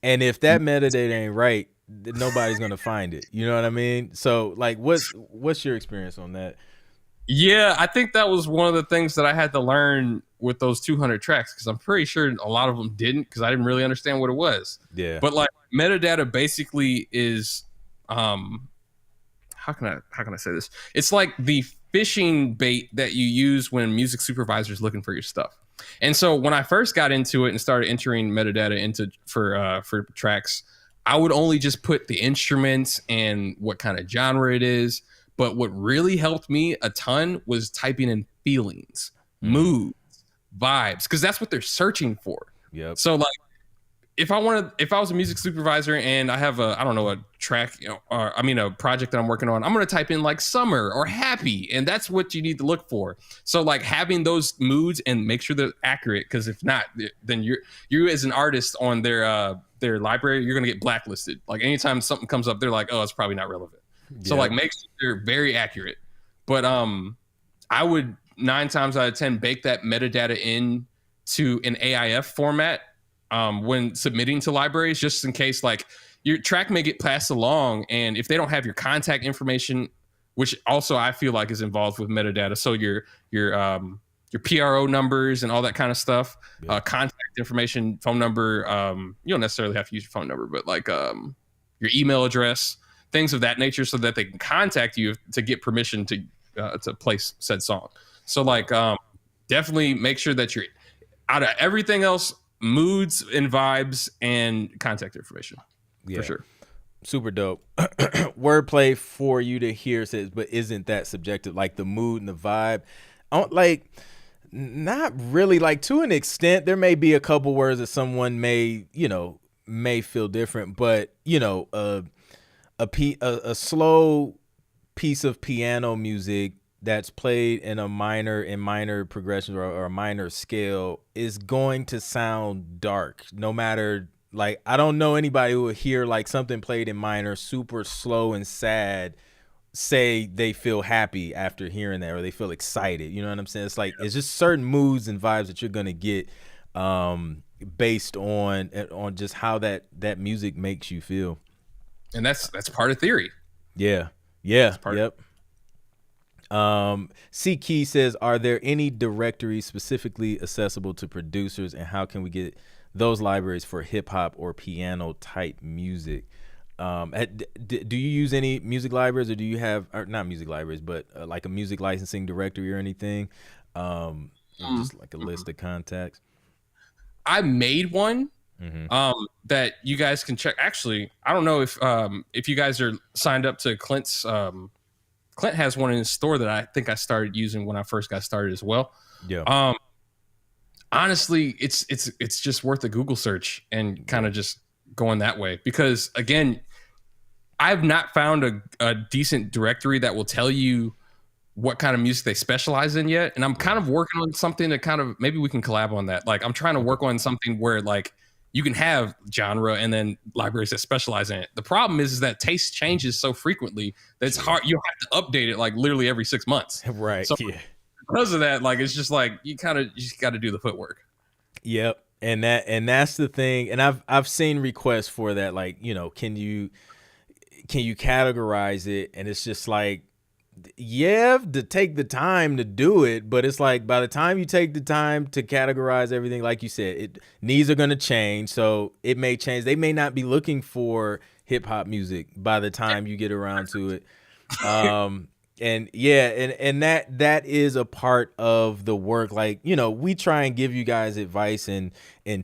and if that metadata ain't right, nobody's gonna find it. You know what I mean? So like, what's your experience on that? Yeah, I think that was one of the things that I had to learn with those 200 tracks, because I'm pretty sure a lot of them didn't, because I didn't really understand what it was. Yeah. But like, metadata basically is, how can I say this? It's like the fishing bait that you use when music supervisors looking for your stuff. And so when I first got into it and started entering metadata for tracks, I would only just put the instruments and what kind of genre it is. But what really helped me a ton was typing in feelings, moods, vibes, because that's what they're searching for. Yep. So like, if I was a music supervisor and I have a track, a project that I'm working on, I'm going to type in like summer or happy, and that's what you need to look for. So like, having those moods and make sure they're accurate, because if not, then you as an artist on their library, you're going to get blacklisted. Like, anytime something comes up, they're like, oh, it's probably not relevant. So like, make sure they're very accurate. But I would 9 times out of 10 bake that metadata in to an AIF format when submitting to libraries, just in case like your track may get passed along, and if they don't have your contact information, which also I feel like is involved with metadata, so your PRO numbers and all that kind of stuff, contact information, phone number, you don't necessarily have to use your phone number, but like your email address, things of that nature, so that they can contact you to get permission to place said song. So like, definitely make sure that you're, out of everything else, moods and vibes and contact information. For sure. Super dope. Wordplay for you to hear says, but isn't that subjective? Like the mood and the vibe. Not really. Like, to an extent, there may be a couple words that someone may, may feel different, but a slow piece of piano music that's played in minor progressions or a minor scale is going to sound dark, no matter. Like, I don't know anybody who would hear like something played in minor super slow and sad say they feel happy after hearing that, or they feel excited. You know what I'm saying? It's like, it's just certain moods and vibes that you're gonna get based on just how that music makes you feel. And that's part of theory. Yeah. Yep. C Key says, are there any directories specifically accessible to producers, and how can we get those libraries for hip hop or piano type music? Do you use any music libraries, or do you have, or not music libraries, but like a music licensing directory or anything? Just like a list of contacts. I made one that you guys can check. Actually, I don't know if you guys are signed up to Clint's. Clint has one in his store that I think I started using when I first got started as well. Yeah. Honestly, it's just worth a Google search and kind of just going that way, because again, I've not found a decent directory that will tell you what kind of music they specialize in yet. And I'm kind of working on something to kind of, maybe we can collab on that. Like, I'm trying to work on something where like you can have genre and then libraries that specialize in it. The problem is that taste changes so frequently that it's hard. You have to update it like literally every 6 months. Right. So Yeah. because of that, like, it's just like you just got to do the footwork. Yep. And that's the thing. And I've seen requests for that. Like, can you categorize it? And it's just like, yeah, to take the time to do it, but it's like, by the time you take the time to categorize everything, like you said, needs are going to change. So it may change. They may not be looking for hip hop music by the time you get around to it. And yeah, and that is a part of the work. Like, we try and give you guys advice and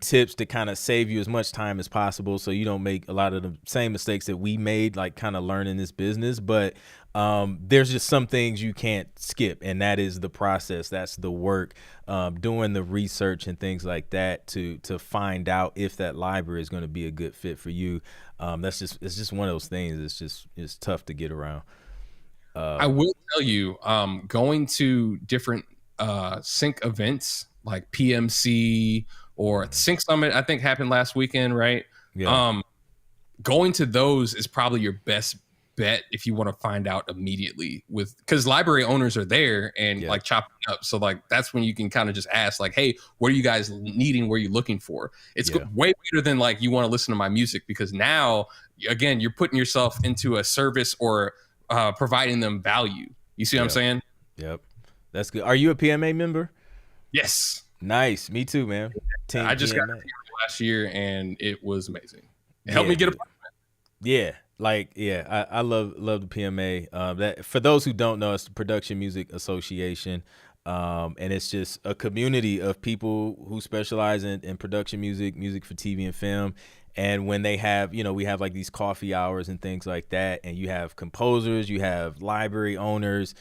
tips to kind of save you as much time as possible, so you don't make a lot of the same mistakes that we made, like kind of learning this business. But there's just some things you can't skip, and that is the process. That's the work, doing the research and things like that to find out if that library is going to be a good fit for you. It's just one of those things. It's tough to get around. I will tell you, going to different sync events like PMC or Sync Summit, I think happened last weekend, right? Yeah. Going to those is probably your best bet if you want to find out immediately, because library owners are there and like chopping up. So like, that's when you can kind of just ask like, hey, what are you guys needing? What are you looking for? It's way better than like, you want to listen to my music, because now again, you're putting yourself into a service or providing them value. You see what I'm saying? Yep. That's good. Are you a PMA member? Yes. Nice. Me too, man. Team I just PMA. got it last year and it was amazing. It helped me get a Yeah. Like, yeah, I love the PMA. That, for those who don't know, it's the Production Music Association. And it's just a community of people who specialize in production music for TV and film. And when they have, we have like these coffee hours and things like that, and you have composers, you have library owners,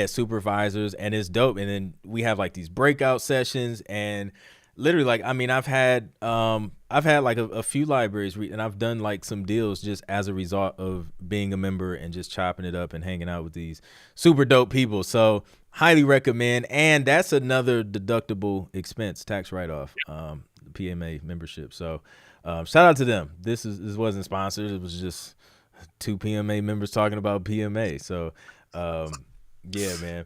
supervisors, and it's dope. And then we have like these breakout sessions, and literally, like, I mean, I've had like a few libraries and I've done like some deals just as a result of being a member and just chopping it up and hanging out with these super dope people. So highly recommend. And that's another deductible expense, tax write-off, the PMA membership. So shout out to them. This wasn't sponsored. It was just two PMA members talking about PMA. So yeah, man.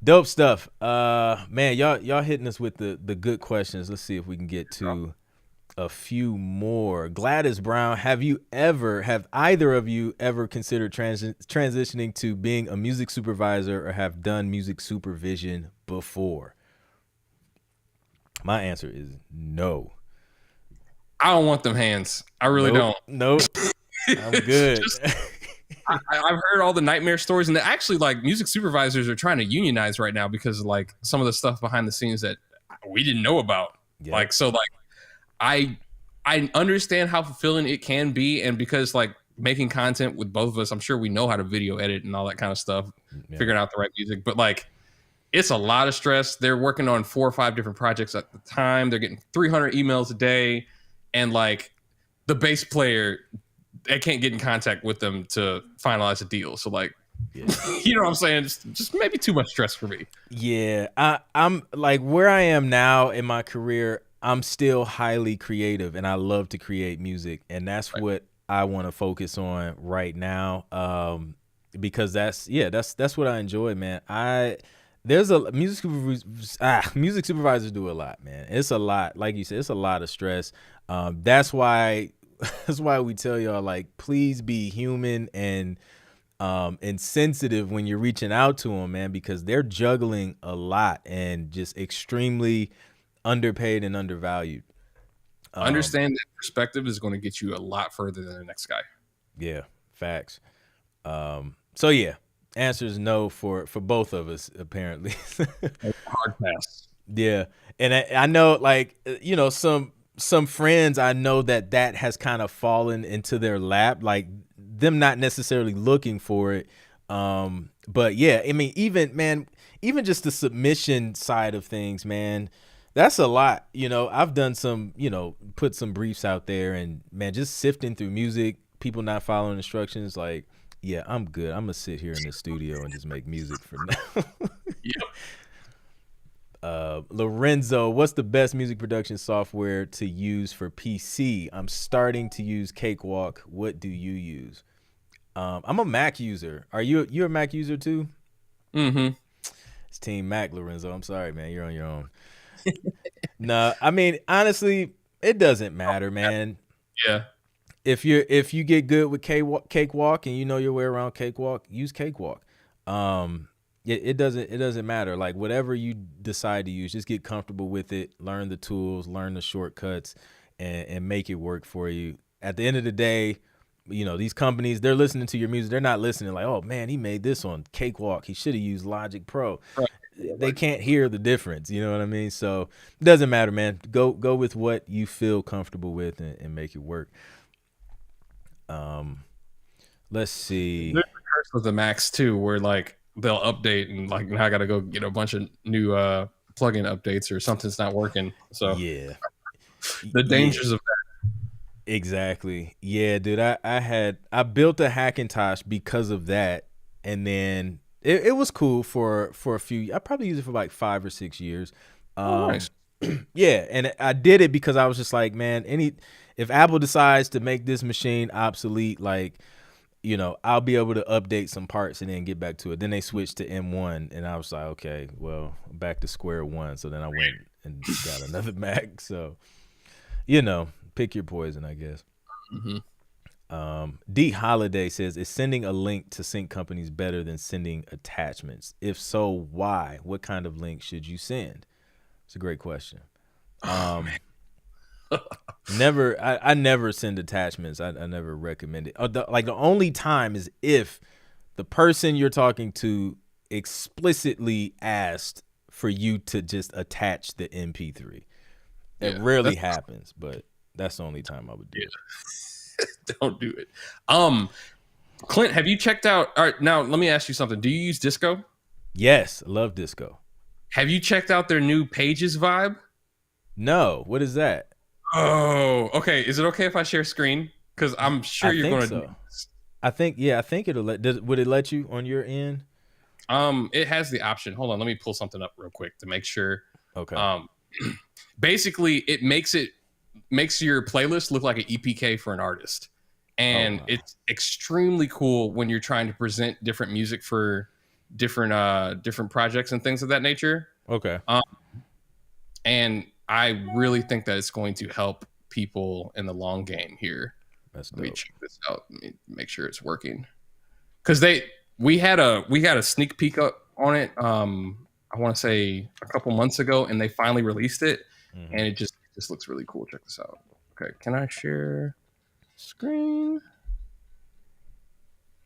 Dope stuff. Man, y'all hitting us with the good questions. Let's see if we can get to a few more. Gladys Brown, have either of you ever considered transitioning to being a music supervisor or have done music supervision before? My answer is no. I don't want them hands. I really don't. Nope. I'm good. I've heard all the nightmare stories, and actually, like, music supervisors are trying to unionize right now because of, like, some of the stuff behind the scenes that we didn't know about. Yeah. Like, so, like, I understand how fulfilling it can be, and because, like, making content with both of us, I'm sure we know how to video edit and all that kind of stuff, figuring out the right music. But, like, it's a lot of stress. They're working on 4 or 5 different projects at the time. They're getting 300 emails a day, and like the bass player, I can't get in contact with them to finalize a deal. So like, Yeah. you know what I'm saying? Just maybe too much stress for me. Yeah, I'm like where I am now in my career. I'm still highly creative, and I love to create music, and that's Right. what I want to focus on right now. Because that's what I enjoy, man. There's a music supervisors do a lot, man. It's a lot, like you said, it's a lot of stress. That's why that's why we tell y'all, like, please be human and sensitive when you're reaching out to them, man, because they're juggling a lot and just extremely underpaid and undervalued. Understand that perspective is going to get you a lot further than the next guy. Yeah, facts. So yeah, answer is no for both of us apparently. Hard pass. Yeah, and I know, like, you know, some friends, I know that has kind of fallen into their lap, like them not necessarily looking for it. But yeah, I mean, even just the submission side of things, man, that's a lot. You know, I've done some, you know, put some briefs out there, and man, just sifting through music, people not following instructions, like, yeah, I'm good. I'm gonna sit here in the studio and just make music for now. Yep. Lorenzo, what's the best music production software to use for PC? I'm starting to use Cakewalk. What do you use? I'm a Mac user. Are you a Mac user too? Mm-hmm. It's Team Mac, Lorenzo. I'm sorry, man. You're on your own. Nah, I mean, honestly, it doesn't matter, man. Yeah. If you get good with Cakewalk and you know your way around Cakewalk, use Cakewalk. It doesn't matter. Like, whatever you decide to use, just get comfortable with it. Learn the tools, learn the shortcuts, and make it work for you. At the end of the day, you know, these companies, they're listening to your music. They're not listening like, oh man, he made this on Cakewalk, he should have used Logic Pro. Right. They can't hear the difference. You know what I mean? So it doesn't matter, man. Go with what you feel comfortable with and make it work. Let's see. There's a curse with the Macs too, where like they'll update and like now I got to go get a bunch of new plugin updates or something's not working. So Yeah. the dangers of Exactly. Yeah, dude. I built a Hackintosh because of that, and then it was cool for a few. I probably used it for like 5 or 6 years. nice. Yeah, and I did it because I was just like, man, if Apple decides to make this machine obsolete, like, you know, I'll be able to update some parts and then get back to it. Then they switched to M1, and I was like, okay, well, back to square one. So then I went and got another Mac. So, you know, pick your poison, I guess. D Holiday says, is sending a link to sync companies better than sending attachments? If so, why? What kind of link should you send? It's a great question. I never send attachments. I never recommend it. The only time is if the person you're talking to explicitly asked for you to just attach the MP3. It rarely happens, but that's the only time I would do it. Don't do it. Clint, have you checked out? All right, now let me ask you something. Do you use Disco? Yes, I love Disco. Have you checked out their new Pages vibe? No, what is that? Oh, okay. Is it okay if I share screen? Because I'm sure you're going to. So. I think it'll would it let you on your end? It has the option. Hold on, let me pull something up real quick to make sure. Okay. Basically, it makes your playlist look like an EPK for an artist, and it's extremely cool when you're trying to present different music for different projects and things of that nature. Okay. And I really think that it's going to help people in the long game here. That's dope. Let me check this out. Let me make sure it's working. Because we had a sneak peek on it. I want to say a couple months ago, and they finally released it, and it just looks really cool. Check this out. Okay, can I share screen?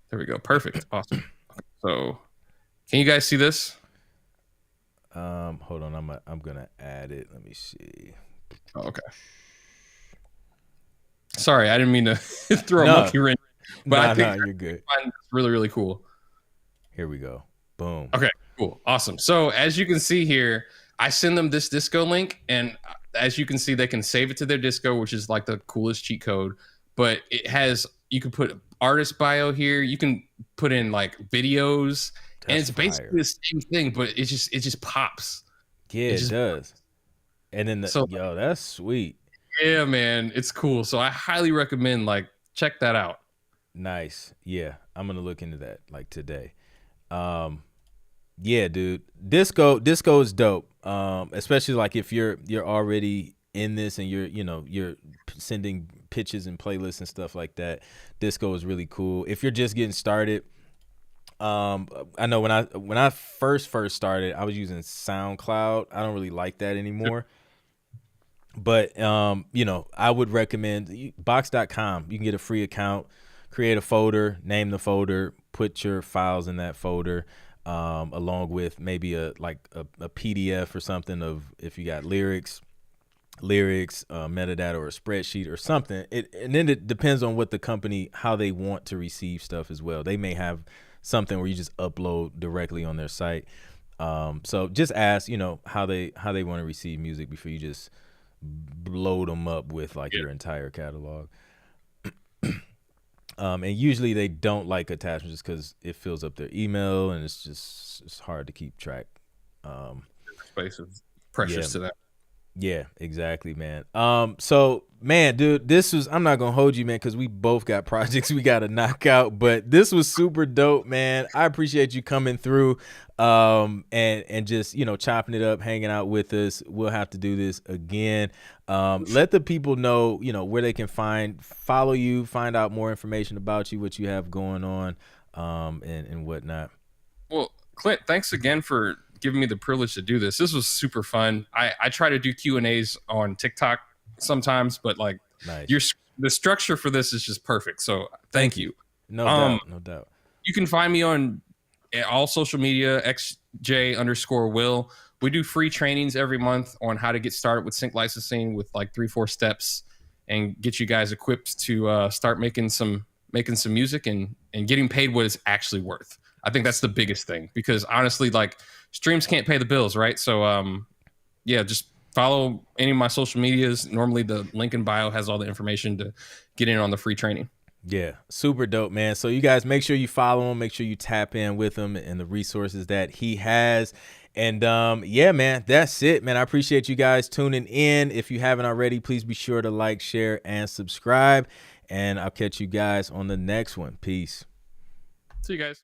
There we go. Perfect. Awesome. Okay, so, can you guys see this? Hold on. I'm gonna add it. Let me see. Oh, okay. Sorry, I didn't mean to throw a monkey wrench, but I think you're good. It's really, really cool. Here we go. Boom. Okay. Cool. Awesome. So as you can see here, I send them this disco link, and as you can see, they can save it to their disco, which is like the coolest cheat code. But it has, you can put artist bio here, you can put in like videos, and That's it's basically fire. the same thing, but it just pops. Yeah, It it just does. And then so yo, that's sweet. yeah, man, it's cool. So I highly recommend like check that out. Nice. Yeah, I'm gonna look into that like today. Um, yeah, dude, disco is dope. Especially like if you're already in this and you're sending pitches and playlists and stuff like that. Disco is really cool. If you're just getting started, I know when I first started, I was using SoundCloud. I don't really like that anymore. But I would recommend box.com. You can get a free account, create a folder, name the folder, put your files in that folder, along with maybe a PDF or something of if you got lyrics, metadata, or a spreadsheet or something. And then it depends on what the company, how they want to receive stuff as well. They may have something where you just upload directly on their site. So just ask, how they want to receive music before you just load them up with like Yeah. your entire catalog. And usually they don't like attachments just because it fills up their email and it's hard to keep track. Space is Yeah, precious to them. yeah, exactly, man. So man, dude, I'm not gonna hold you, man, because we both got projects we gotta knock out, but this was super dope, man. I appreciate you coming through, and just chopping it up, hanging out with us. We'll have to do this again. Let the people know, where they can follow you, find out more information about you, what you have going on, and whatnot. Well, Clint, thanks again for giving me the privilege to do this. This was super fun. I try to do Q&As on TikTok sometimes, but like Nice. the structure for this is just perfect. So thank you. No doubt, no doubt. You can find me on all social media, xj_will. We do free trainings every month on how to get started with sync licensing with like 3-4 steps and get you guys equipped to start making some music and getting paid what it's actually worth. I think that's the biggest thing, because honestly, like, streams can't pay the bills, right? So yeah, just follow any of my social medias. Normally the link in bio has all the information to get in on the free training. Yeah, super dope, man. So you guys make sure you follow him, make sure you tap in with him and the resources that he has. And yeah, man, that's it, man. I appreciate you guys tuning in. If you haven't already, please be sure to like, share, and subscribe. And I'll catch you guys on the next one. Peace. See you guys.